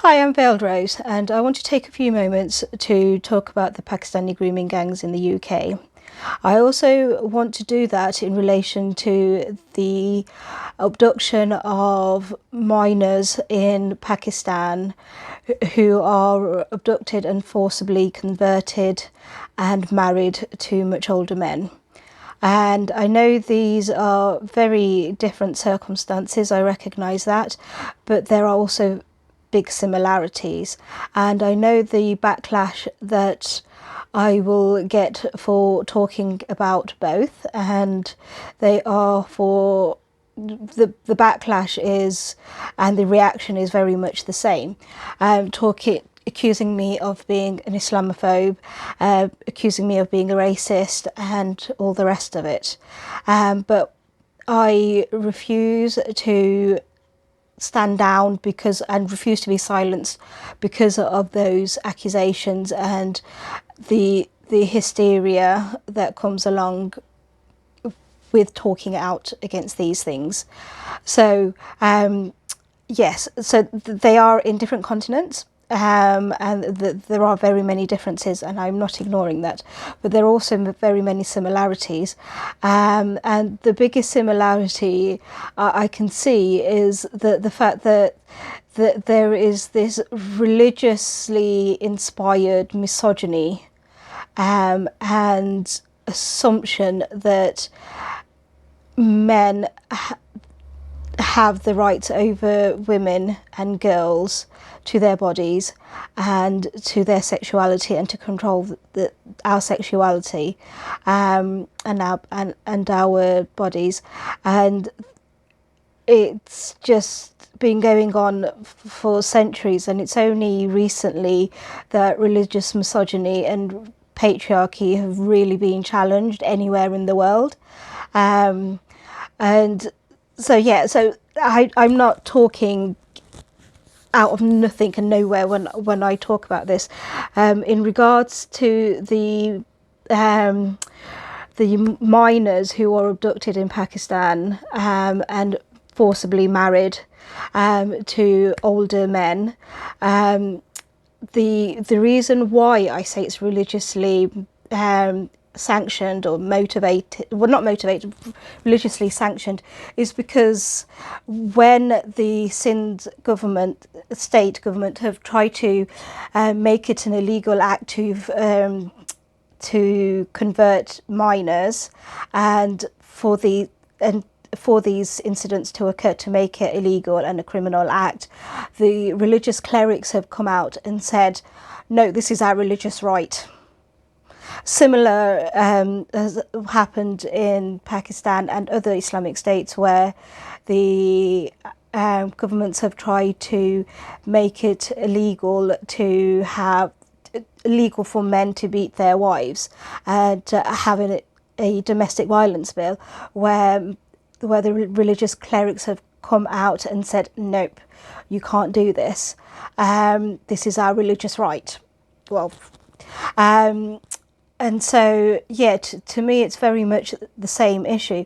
Hi, I'm Veiled Rose, and I want to take a few moments to talk about the Pakistani grooming gangs in the UK. I also want to do that in relation to the abduction of minors in Pakistan who are abducted and forcibly converted and married to much older men. And I know these are very different circumstances, I recognise that, but there are also big similarities. And I know the backlash that I will get for talking about both, and they are for the backlash is, and the reaction is very much the same. Accusing me of being an Islamophobe, accusing me of being a racist, and all the rest of it. But I refuse to stand down and refuse to be silenced because of those accusations and the hysteria that comes along with talking out against these things. So yes, so they are in different continents. And there are very many differences, and I'm not ignoring that, but there are also very many similarities. And the biggest similarity I can see is the fact that there is this religiously inspired misogyny and assumption that men have the rights over women and girls to their bodies and to their sexuality, and to control our sexuality and our bodies. And it's just been going on for centuries, and it's only recently that religious misogyny and patriarchy have really been challenged anywhere in the world. And so yeah, so I'm not talking out of nothing and nowhere when I talk about this. In regards to the minors who are abducted in Pakistan and forcibly married to older men, the reason why I say it's religiously sanctioned or motivated, well, not motivated, religiously sanctioned, is because when the Sindh government, state government, have tried to make it an illegal act to convert minors, and for these incidents to occur, to make it illegal and a criminal act, the religious clerics have come out and said, no, this is our religious right. Similar has happened in Pakistan and other Islamic states, where the governments have tried to make it illegal for men to beat their wives, and having a domestic violence bill where the religious clerics have come out and said, nope, you can't do this. This is our religious right. Well, and so, yeah, to me, it's very much the same issue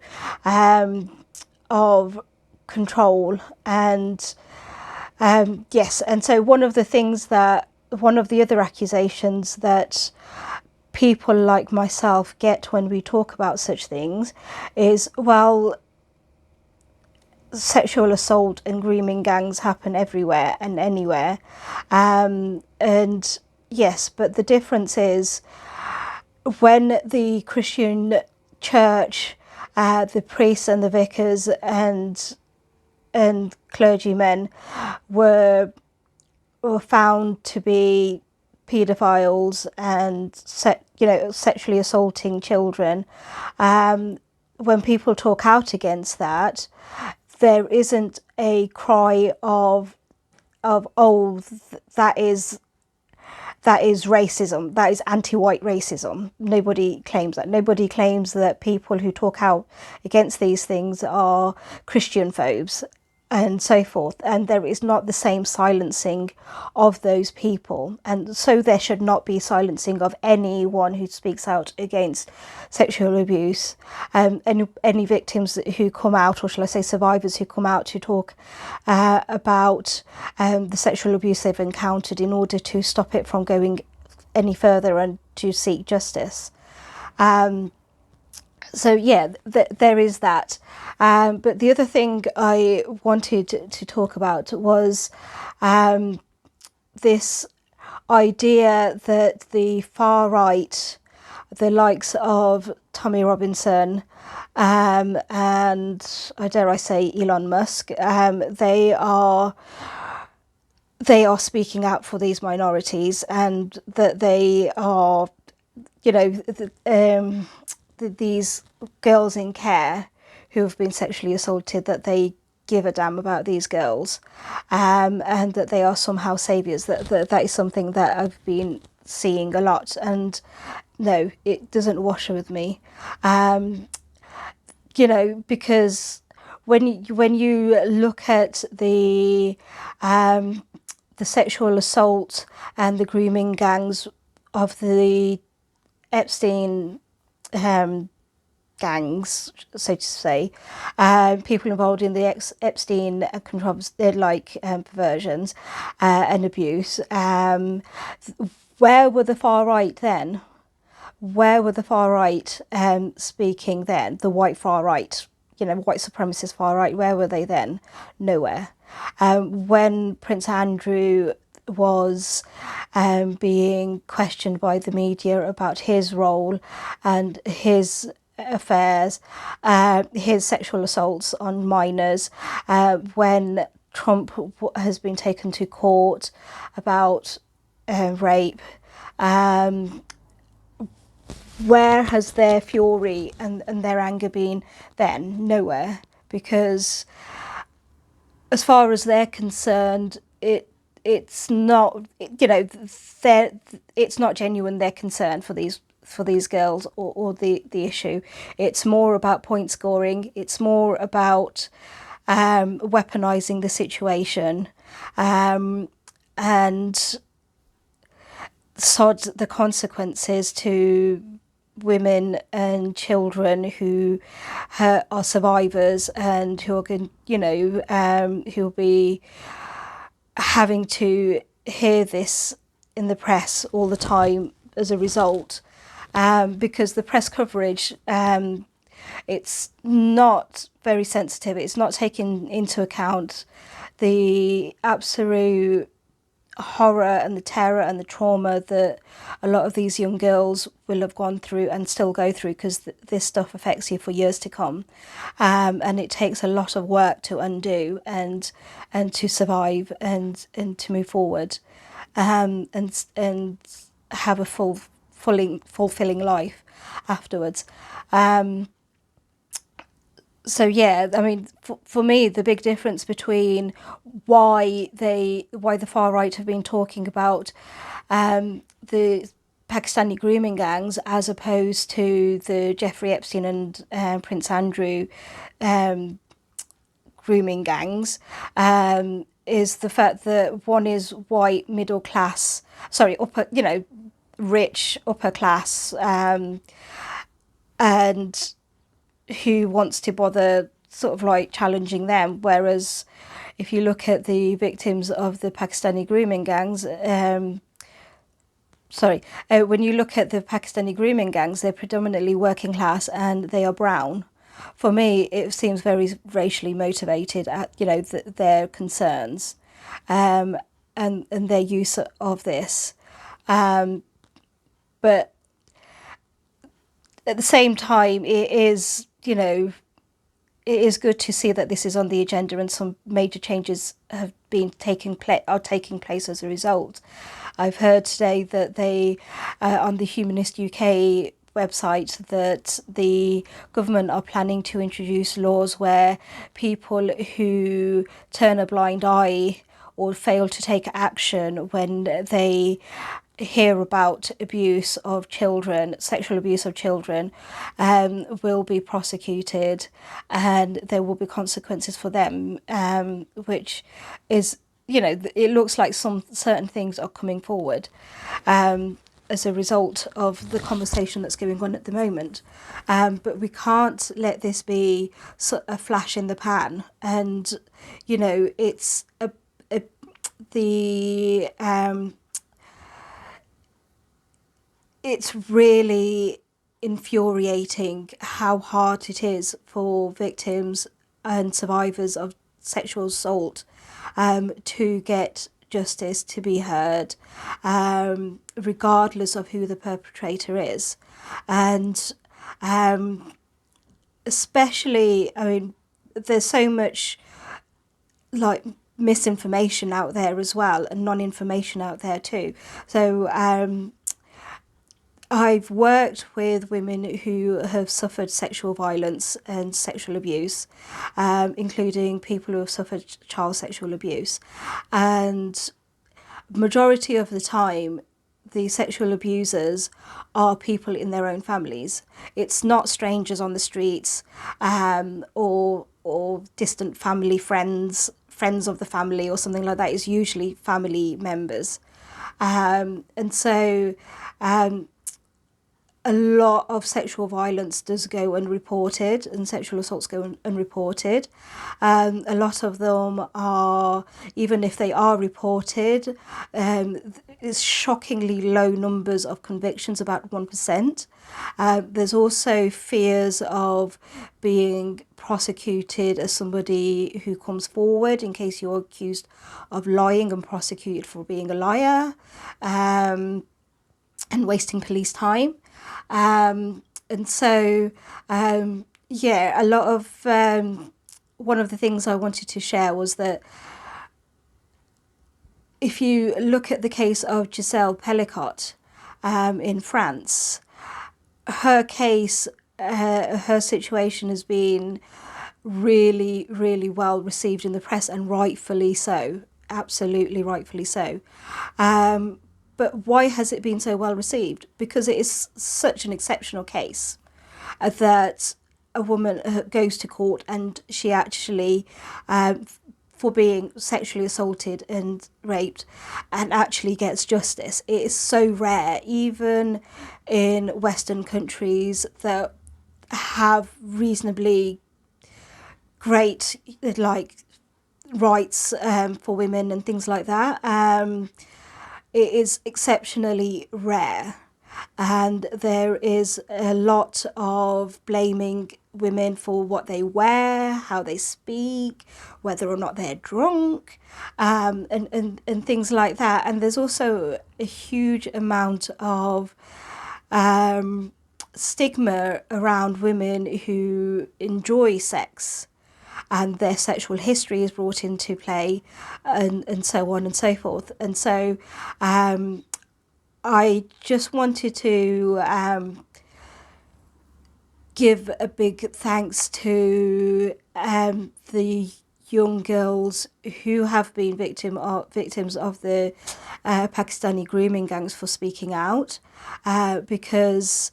of control. And yes, and so one of the other accusations that people like myself get when we talk about such things is, well, sexual assault and grooming gangs happen everywhere and anywhere. And yes, but the difference is, when the Christian church, the priests and the vicars and clergymen were found to be paedophiles and sexually assaulting children, when people talk out against that, there isn't a cry of oh, that is racism, that is anti-white racism. Nobody claims that. Nobody claims that people who talk out against these things are Christian phobes. and so forth, and there is not the same silencing of those people, and so there should not be silencing of anyone who speaks out against sexual abuse. Any victims who come out, or shall I say survivors who come out to talk about the sexual abuse they've encountered, in order to stop it from going any further and to seek justice. So yeah, there is that. But the other thing I wanted to talk about was this idea that the far right, the likes of Tommy Robinson, and I dare I say Elon Musk, they are speaking out for these minorities, and that they are, you know, these girls in care who have been sexually assaulted, that they give a damn about these girls, and that they are somehow saviours. That is something that I've been seeing a lot, and no, it doesn't wash with me. You know, because when you look at the sexual assault and the grooming gangs of the Epstein gangs, so to say, people involved in the Epstein perversions and abuse, where were the far right then? Where were the far right speaking then? The white far right, you know, white supremacist far right, where were they then? Nowhere. When Prince Andrew was being questioned by the media about his role and his affairs, his sexual assaults on minors, when Trump has been taken to court about rape, where has their fury and their anger been then? Nowhere. Because as far as they're concerned, it's not, you know, it's not genuine, their concern for these girls or the issue. It's more about point scoring. It's more about weaponizing the situation, and sod the consequences to women and children who are survivors, and who are, you know, who will be having to hear this in the press all the time as a result, because the press coverage, it's not very sensitive. It's not taking into account the absolute horror and the terror and the trauma that a lot of these young girls will have gone through and still go through, because this stuff affects you for years to come, and it takes a lot of work to undo and to survive and to move forward, and have a fulfilling life afterwards. So yeah, I mean, for me, the big difference between why the far right have been talking about the Pakistani grooming gangs as opposed to the Jeffrey Epstein and Prince Andrew grooming gangs, is the fact that one is white, middle class, upper, you know, rich, upper class, and who wants to bother sort of like challenging them. Whereas if you look at the victims of the Pakistani grooming gangs, when you look at the Pakistani grooming gangs, they're predominantly working class and they are brown. For me, it seems very racially motivated at, you know, their concerns, and their use of this. But at the same time, it is, you know, it is good to see that this is on the agenda and some major changes have been taking place as a result. I've heard today that they, on the Humanist UK website, that the government are planning to introduce laws where people who turn a blind eye or fail to take action when they hear about abuse of children, sexual abuse of children, will be prosecuted, and there will be consequences for them, which is, you know, it looks like some certain things are coming forward as a result of the conversation that's going on at the moment. But we can't let this be a flash in the pan. And, you know, it's it's really infuriating how hard it is for victims and survivors of sexual assault to get justice, to be heard, regardless of who the perpetrator is. And especially, I mean, there's so much like misinformation out there as well, and non-information out there too. So I've worked with women who have suffered sexual violence and sexual abuse, including people who have suffered child sexual abuse. And majority of the time, the sexual abusers are people in their own families. It's not strangers on the streets, or distant family friends of the family or something like that. It's usually family members. And so a lot of sexual violence does go unreported, and sexual assaults go unreported. A lot of them are, even if they are reported, it's shockingly low numbers of convictions, about 1%. There's also fears of being prosecuted as somebody who comes forward in case you're accused of lying and prosecuted for being a liar, and wasting police time. And so, yeah, a lot of, one of the things I wanted to share was that if you look at the case of Gisèle Pelicot in France, her case, her situation has been really, really well received in the press, and rightfully so, absolutely rightfully so. But why has it been so well received? Because it is such an exceptional case that a woman goes to court and she actually, for being sexually assaulted and raped, and actually gets justice. It is so rare, even in Western countries that have reasonably great, like, rights for women and things like that. It is exceptionally rare, and there is a lot of blaming women for what they wear, how they speak, whether or not they're drunk, and things like that. And there's also a huge amount of stigma around women who enjoy sex, and their sexual history is brought into play, and so on and so forth. And so I just wanted to give a big thanks to the young girls who have been victims of the Pakistani grooming gangs for speaking out, because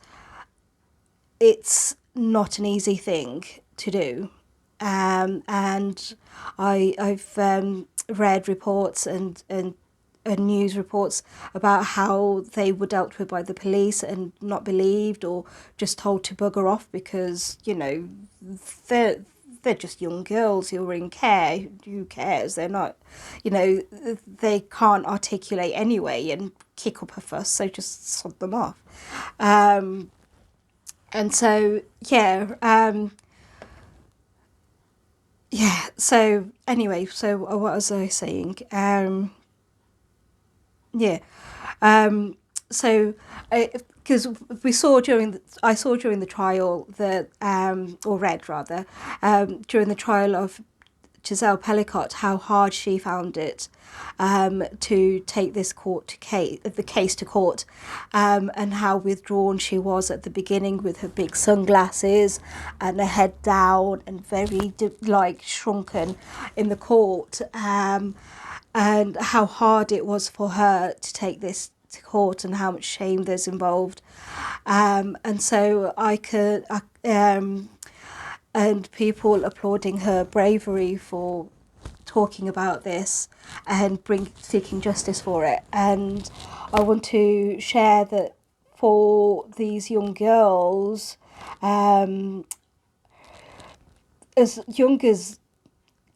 it's not an easy thing to do. And I've read reports and news reports about how they were dealt with by the police and not believed, or just told to bugger off because, you know, they're just young girls who are in care. Who cares? They're not, you know, they can't articulate anyway and kick up a fuss, so just sod them off. And so, yeah. Yeah, so anyway, so what was I saying? Yeah, so because I saw during the trial that, or read rather, during the trial of Gisèle Pelicot, how hard she found it to take this the case to court, and how withdrawn she was at the beginning with her big sunglasses and her head down and very like shrunken in the court, and how hard it was for her to take this to court and how much shame there's involved. And so and people applauding her bravery for talking about this and seeking justice for it. And I want to share that for these young girls, as young as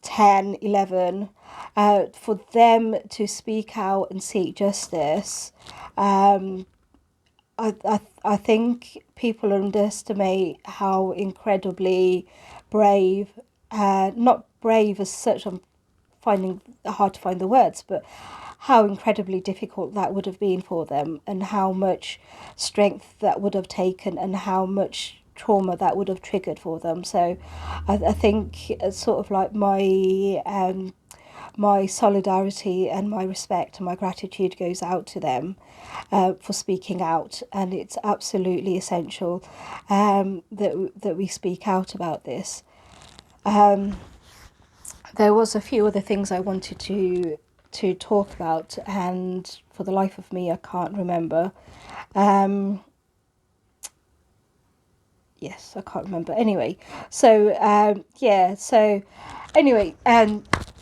10, 11, for them to speak out and seek justice, I think people underestimate how incredibly brave, not brave as such, I'm finding it hard to find the words, but how incredibly difficult that would have been for them, and how much strength that would have taken, and how much trauma that would have triggered for them. So I think it's sort of like my solidarity and my respect and my gratitude goes out to them for speaking out, and it's absolutely essential that we speak out about this. There was a few other things I wanted to talk about, and for the life of me I can't remember. Yes, I can't remember. Anyway, so anyway,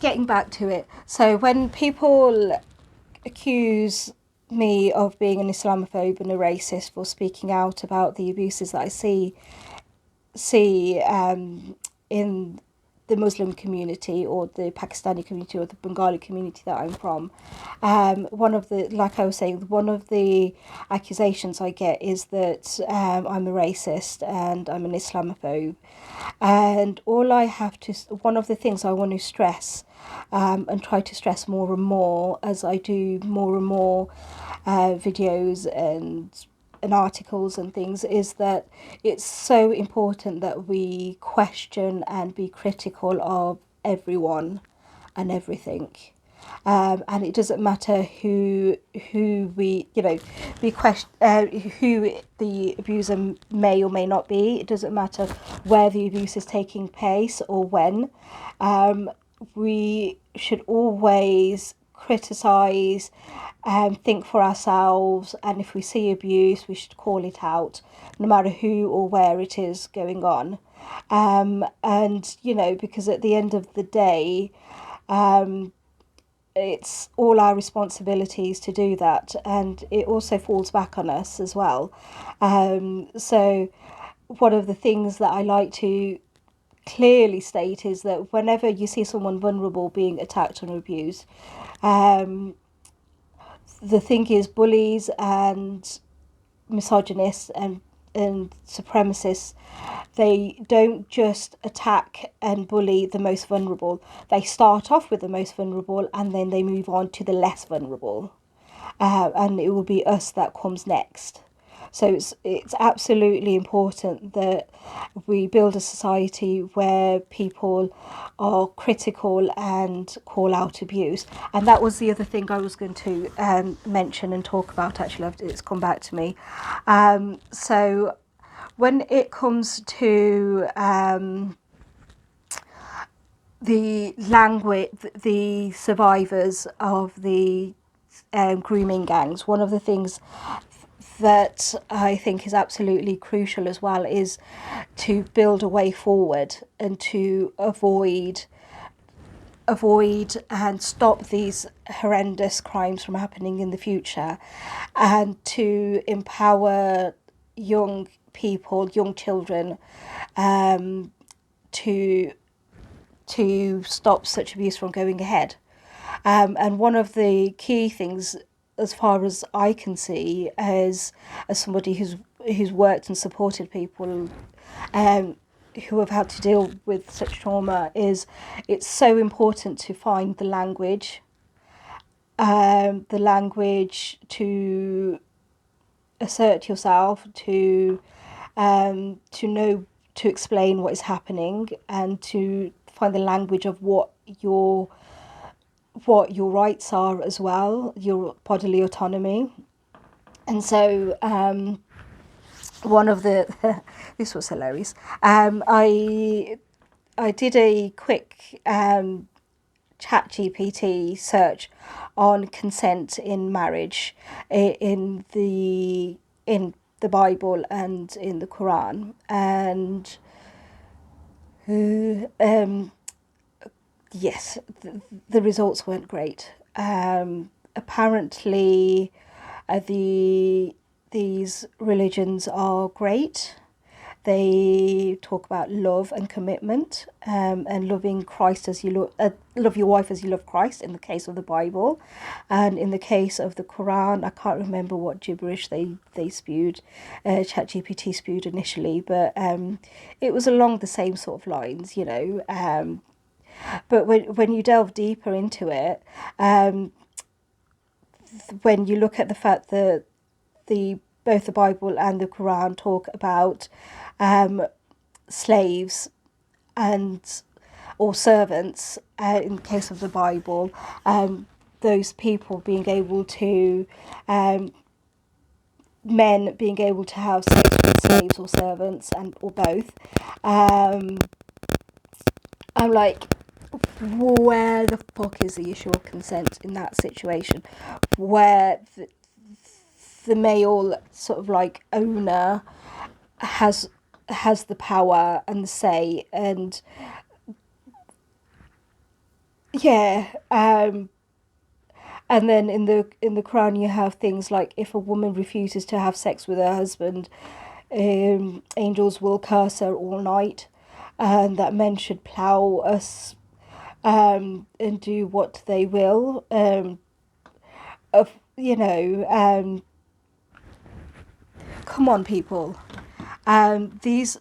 getting back to it. So when people accuse me of being an Islamophobe and a racist for speaking out about the abuses that I see in the Muslim community, or the Pakistani community, or the Bengali community that I'm from, one of the accusations I get is that I'm a racist and I'm an Islamophobe. And one of the things I want to stress, and try to stress more and more as I do more and more videos and articles and things, is that it's so important that we question and be critical of everyone and everything. And it doesn't matter who we, who the abuser may or may not be. It doesn't matter where the abuse is taking place or when. We should always criticise and think for ourselves, and if we see abuse we should call it out, no matter who or where it is going on. And because at the end of the day, it's all our responsibilities to do that, and it also falls back on us as well. So one of the things that I like to clearly state is that whenever you see someone vulnerable being attacked or abused, the thing is, bullies and misogynists and supremacists, they don't just attack and bully the most vulnerable. They start off with the most vulnerable and then they move on to the less vulnerable, and it will be us that comes next. So it's absolutely important that we build a society where people are critical and call out abuse. And that was the other thing I was going to mention and talk about, actually. It's come back to me. So when it comes to the language, the survivors of the grooming gangs, one of the things that I think is absolutely crucial as well is to build a way forward and to avoid and stop these horrendous crimes from happening in the future, and to empower young people, young children, to stop such abuse from going ahead. And one of the key things, as far as I can see, as somebody who's worked and supported people who have had to deal with such trauma, is it's so important to find the language to assert yourself, to know, to explain what is happening, and to find the language of what your rights are as well, your bodily autonomy. And so one of the this was hilarious. I did a quick ChatGPT search on consent in marriage in the Bible and in the Quran, and yes, the results weren't great. Apparently, these religions are great. They talk about love and commitment, and loving Christ as you love your wife as you love Christ in the case of the Bible, and in the case of the Quran, I can't remember what gibberish they spewed, ChatGPT spewed initially, but it was along the same sort of lines, you know. But when you delve deeper into it, when you look at the fact that both the Bible and the Quran talk about slaves and or servants, in the case of the Bible, those people being able to men being able to have sex with slaves or servants and or both. I'm like, where the fuck is the issue of consent in that situation, where the male sort of like owner has the power and the say, and yeah, and then in the Quran you have things like, if a woman refuses to have sex with her husband, angels will curse her all night, and that men should plough us and do what they will. You know, come on, people. These,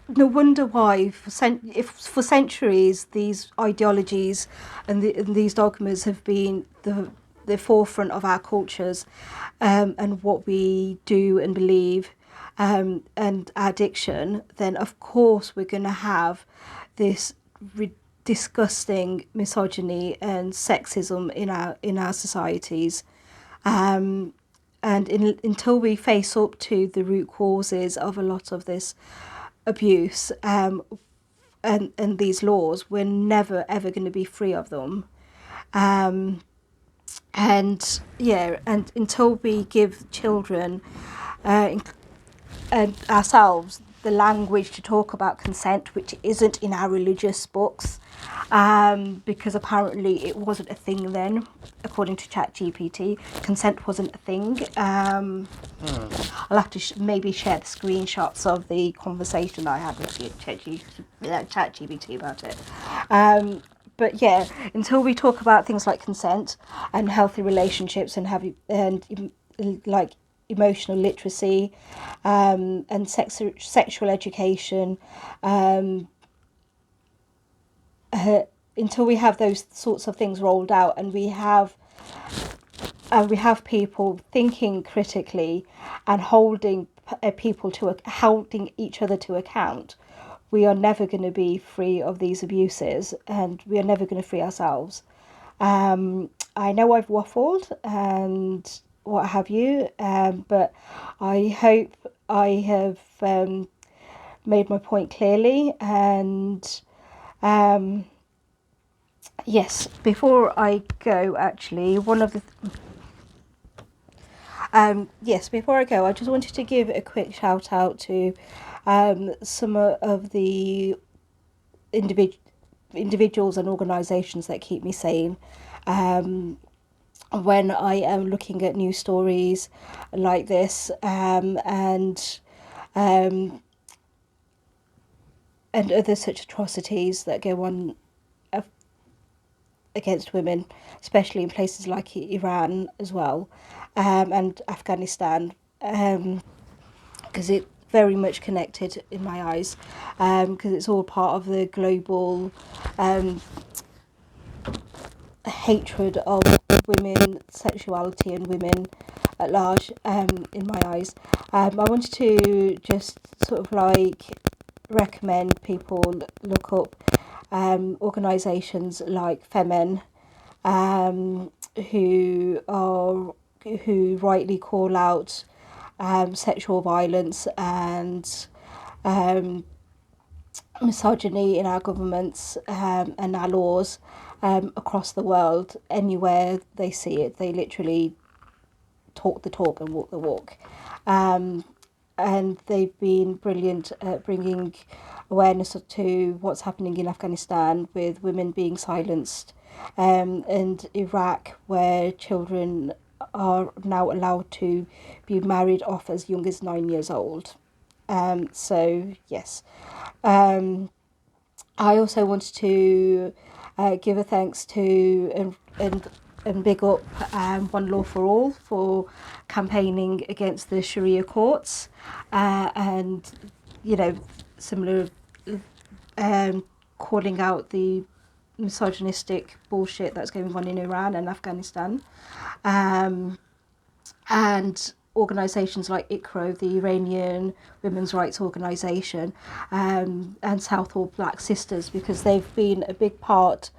no wonder why for centuries these ideologies and these dogmas have been the forefront of our cultures, and what we do and believe, and our diction. Then of course we're going to have this disgusting misogyny and sexism in our societies. And until we face up to the root causes of a lot of this abuse, and these laws, we're never ever going to be free of them. And yeah, and until we give children and ourselves the language to talk about consent, which isn't in our religious books, because apparently it wasn't a thing then, according to ChatGPT. Consent wasn't a thing. I'll have to maybe share the screenshots of the conversation I had with ChatGPT about it. But yeah, until we talk about things like consent and healthy relationships and like emotional literacy, and sexual education, until we have those sorts of things rolled out, and we have people thinking critically and holding holding each other to account, we are never going to be free of these abuses, and we are never going to free ourselves. I know I've waffled and what have you, but I hope I have made my point clearly. And yes, before I go, actually, before I go, I just wanted to give a quick shout out to some of the individuals and organisations that keep me sane. When I am looking at news stories like this, and other such atrocities that go on against women, especially in places like Iran as well, and Afghanistan, because it's very much connected in my eyes, because it's all part of the global hatred of women, sexuality, and women at large, in my eyes. I wanted to just sort of like recommend people look up organisations like Femen, who rightly call out sexual violence and misogyny in our governments, and our laws, across the world. Anywhere they see it, they literally talk the talk and walk the walk. And they've been brilliant at bringing awareness to what's happening in Afghanistan with women being silenced, and Iraq, where children are now allowed to be married off as young as 9 years old. So yes, I also wanted to give a thanks to and big up One Law for All for campaigning against the Sharia courts, and similar, calling out the misogynistic bullshit that's going on in Iran and Afghanistan, and organisations like ICRO, the Iranian Women's Rights Organisation, and Southall Black Sisters, because they've been a big part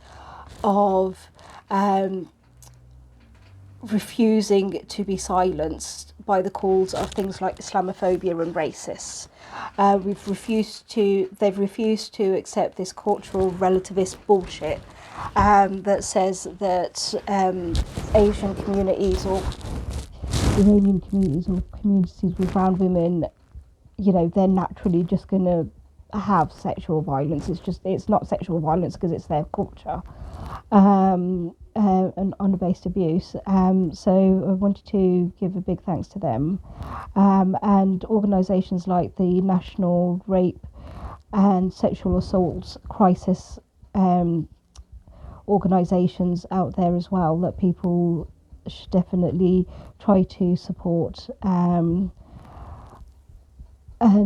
of refusing to be silenced by the calls of things like Islamophobia and racists. They've refused to accept this cultural relativist bullshit that says that Asian communities or Iranian communities or communities with brown women, they're naturally just going to have sexual violence. It's not sexual violence because it's their culture, and honour-based abuse. So I wanted to give a big thanks to them, and organisations like the National Rape and Sexual Assault Crisis organisations out there as well, that people should definitely try to support and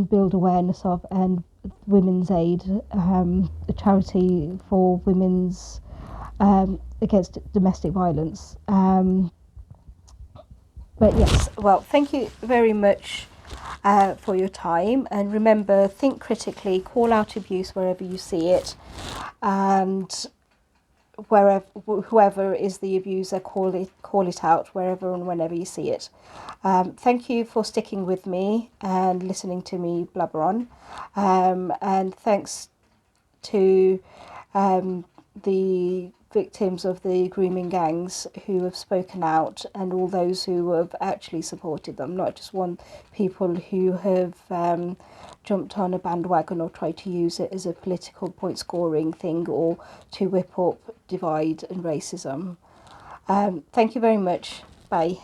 build awareness of. And Women's Aid, a charity for women's against domestic violence. But yes, well, thank you very much for your time, and remember, think critically, call out abuse wherever you see it, and whoever is the abuser, call it out wherever and whenever you see it. Thank you for sticking with me and listening to me blabber on, and thanks to the victims of the grooming gangs who have spoken out, and all those who have actually supported them, not just people who have jumped on a bandwagon or tried to use it as a political point scoring thing or to whip up divide and racism. Thank you very much. Bye.